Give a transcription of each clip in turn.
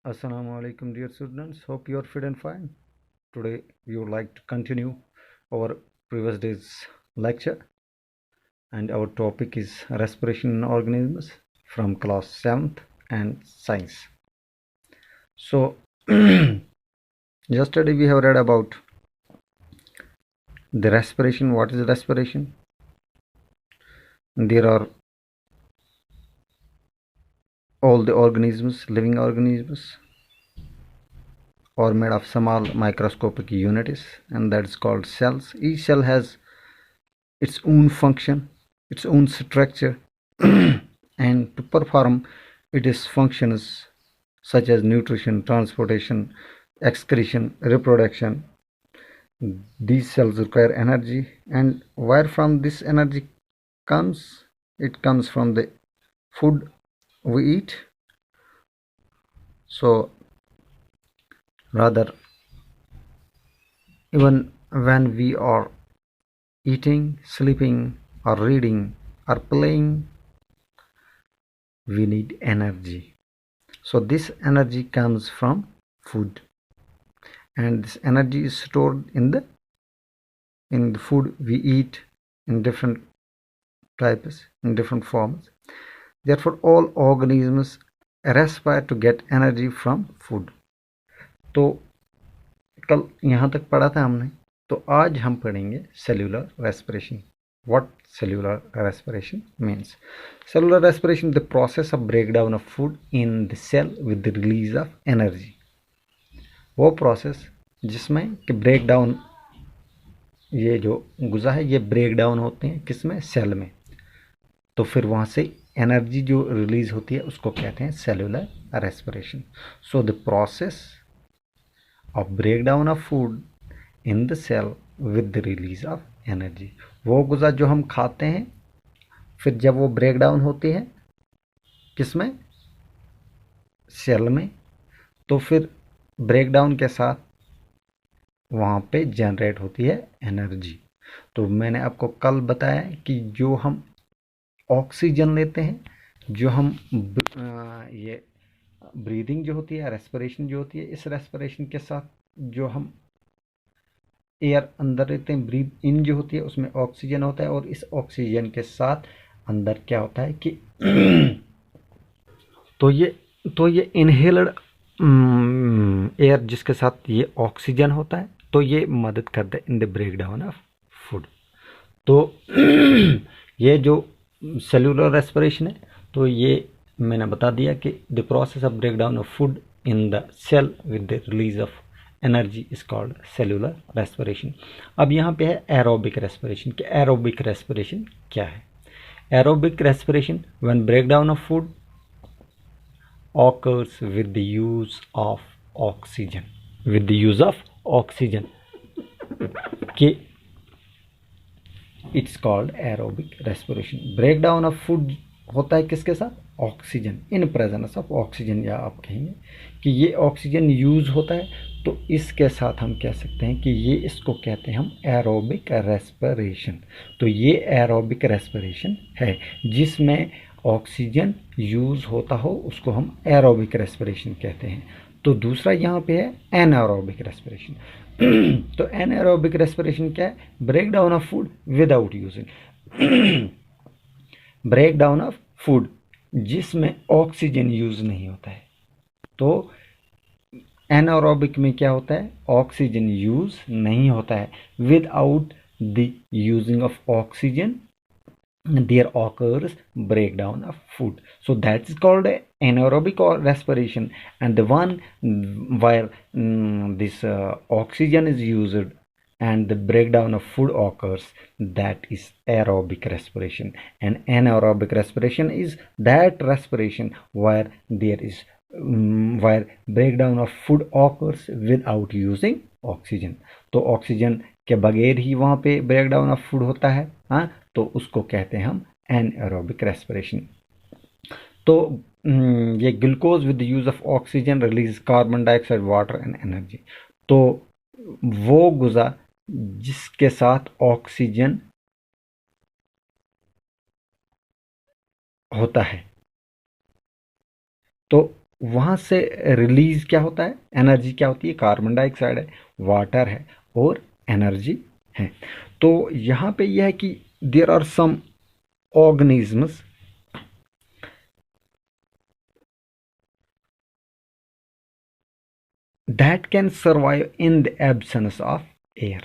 Assalamu alaikum, dear students. Hope you are fit and fine. Today we would like to continue our previous day's lecture, and our topic is respiration in organisms from class 7th and science. So yesterday we have read about the respiration. What is respiration? There are all the organisms, living organisms, are made of small microscopic units, and that is called cells. Each cell has its own function, its own structure, and to perform its functions such as nutrition, transportation, excretion, reproduction, these cells require energy. And where from this energy comes? It comes from the food we eat. So rather, even when we are eating, sleeping, or reading, or playing, we need energy. So this energy comes from food, and this energy is stored in the food we eat in different types, in different forms. Therefore all organisms aspire to get energy from food. तो कल यहाँ तक पढ़ा था हमने, तो आज हम पढ़ेंगे cellular respiration. What cellular respiration means? Cellular respiration is the process of breakdown of food in the cell with the release of energy. वो प्रोसेस जिसमें कि ब्रेक डाउन, ये जो गुज़ा है ये ब्रेक डाउन होते हैं किसमें? सेल में. तो फिर वहाँ से एनर्जी जो रिलीज होती है उसको कहते हैं cellular respiration. So the process of break down of food in the cell with the release of energy. वो गुज़ा जो हम खाते हैं, फिर जब वो ब्रेक डाउन होती है किसमें? सेल में. तो फिर ब्रेक डाउन के साथ वहाँ पे जनरेट होती है एनर्जी. तो मैंने आपको कल बताया कि जो हम ऑक्सीजन लेते हैं, जो हम ये ब्रीदिंग जो होती है, रेस्पिरेशन जो होती है, इस रेस्पिरेशन के साथ जो हम एयर अंदर लेते हैं, ब्रीद इन जो होती है, उसमें ऑक्सीजन होता है, और इस ऑक्सीजन के साथ अंदर क्या होता है कि तो ये इनहेलड एयर जिसके साथ ये ऑक्सीजन होता है, तो ये मदद करता है in the break down of food. तो ये जो सेलुलर रेस्पिरेशन है, तो ये मैंने बता दिया कि the process of break down of food in the cell with the release of energy is called cellular respiration. अब यहाँ पे है एरोबिक रेस्पिरेशन. कि एरोबिक रेस्पिरेशन क्या है? Aerobic respiration when break down of food occurs with the use of oxygen. With the use of oxygen. कि it's called aerobic respiration. Breakdown of food होता है किसके साथ? Oxygen, in presence of oxygen, या आप कहेंगे कि ये ऑक्सीजन यूज होता है, तो इसके साथ हम कह सकते हैं कि ये इसको कहते हैं हम एरोबिक रेस्पिरेशन. तो ये एरोबिक रेस्पिरेशन है जिसमें ऑक्सीजन यूज होता हो, उसको हम एरोबिक रेस्पिरेशन कहते हैं. तो दूसरा यहाँ पे है एनारोबिक रेस्पिरेशन. तो एनारोबिक रेस्पिरेशन क्या है? Break down of food without using. Break down of food जिसमें ऑक्सीजन यूज नहीं होता है. तो एनारोबिक में क्या होता है? ऑक्सीजन यूज नहीं होता है. Without the using of oxygen there occurs breakdown of food. So that is called anaerobic or respiration. And the one where this oxygen is used and the breakdown of food occurs, that is aerobic respiration. And anaerobic respiration is that respiration where there is where breakdown of food occurs without using oxygen. तो oxygen के बगैर ही वहाँ पे breakdown of food होता है. हाँ, तो उसको कहते हैं हम एनएरोबिक रेस्पिरेशन. तो ये glucose with the use of oxygen release carbon dioxide, water and energy. तो वो गुज़ा जिसके साथ ऑक्सीजन होता है, तो वहाँ से रिलीज क्या होता है, एनर्जी क्या होती है, कार्बन डाइऑक्साइड है, वाटर है और एनर्जी है। तो यहाँ पे यह है कि there are some organisms that can survive in the absence of air।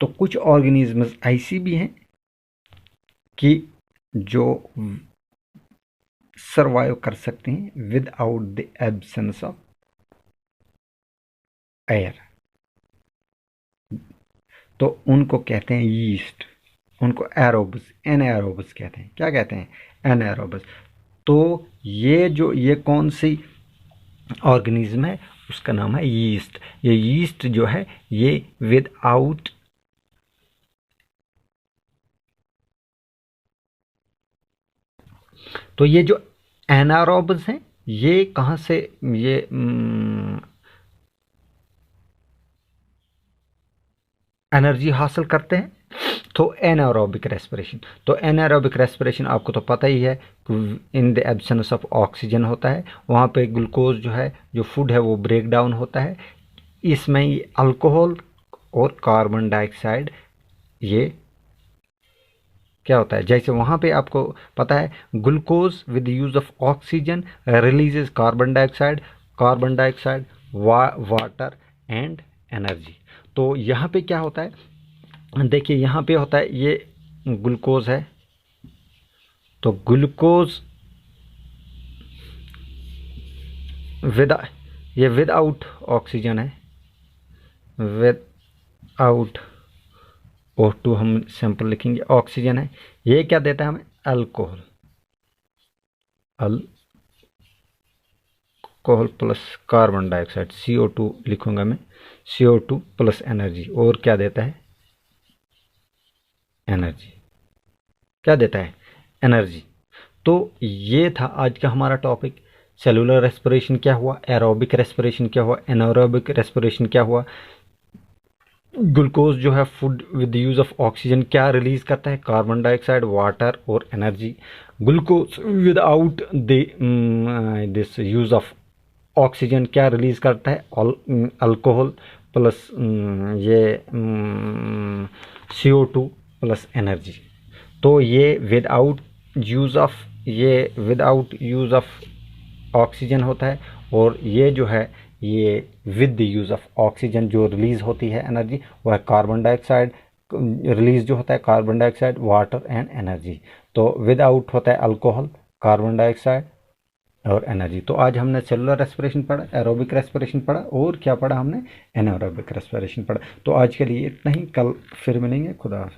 तो कुछ ऑर्गेनिजम्स ऐसी भी हैं कि जो सरवाइव कर सकते हैं without the absence of air. तो उनको कहते हैं यीस्ट, उनको एरोब्स, एनाएरोब्स कहते हैं। क्या कहते हैं, एनाएरोब्स। तो ये कौन सी ऑर्गेनिज्म है, उसका नाम है यीस्ट। ये यीस्ट जो है ये विदाउट तो ये जो एनारोब्स हैं ये कहाँ से ये एनर्जी हासिल करते हैं, तो एनारोबिक रेस्पिरेशन। तो एनारोबिक रेस्पिरेशन आपको तो पता ही है, in the absence of oxygen होता है। वहाँ पे ग्लूकोज जो है, जो फूड है वो ब्रेक डाउन होता है। इसमें ये अल्कोहल और कार्बन डाइऑक्साइड ये क्या होता है, जैसे वहाँ पे आपको पता है glucose with use of oxygen releases carbon dioxide water and energy. तो यहाँ पे क्या होता है, देखिए यहाँ पे होता है ये ग्लूकोज है, तो ग्लूकोज ये विदाउट ऑक्सीजन है, विदाउट O2 हम सैंपल लिखेंगे, ऑक्सीजन है। ये क्या देता है हमें, alcohol plus carbon dioxide CO2 लिखूंगा मैं, CO2 प्लस एनर्जी। और क्या देता है, एनर्जी। क्या देता है, एनर्जी। तो ये था आज का हमारा टॉपिक। सेलुलर रेस्पिरेशन क्या हुआ, एरोबिक रेस्पिरेशन क्या हुआ, एनारोबिक रेस्पिरेशन क्या हुआ, ग्लूकोज जो है food with use of oxygen क्या रिलीज करता है, कार्बन डाइऑक्साइड, वाटर और energy. Glucose without this use of oxygen क्या रिलीज करता है, अल्कोहल प्लस ये CO2 प्लस एनर्जी। तो ये विदाउट यूज ऑफ ऑक्सीजन होता है, और ये जो है ये with the use of oxygen जो रिलीज़ होती है एनर्जी, वह कार्बन डाइऑक्साइड रिलीज जो होता है, carbon dioxide, water and energy. तो विदाउट होता है अल्कोहल, कार्बन डाइऑक्साइड और एनर्जी। तो आज हमने सेलुलर रेस्पिरेशन पढ़ा, एरोबिक रेस्पिरेशन पढ़ा, और क्या पढ़ा हमने, एनारोबिक रेस्पिरेशन पढ़ा। तो आज के लिए इतना ही, कल फिर मिलेंगे। खुदा हाफिज़।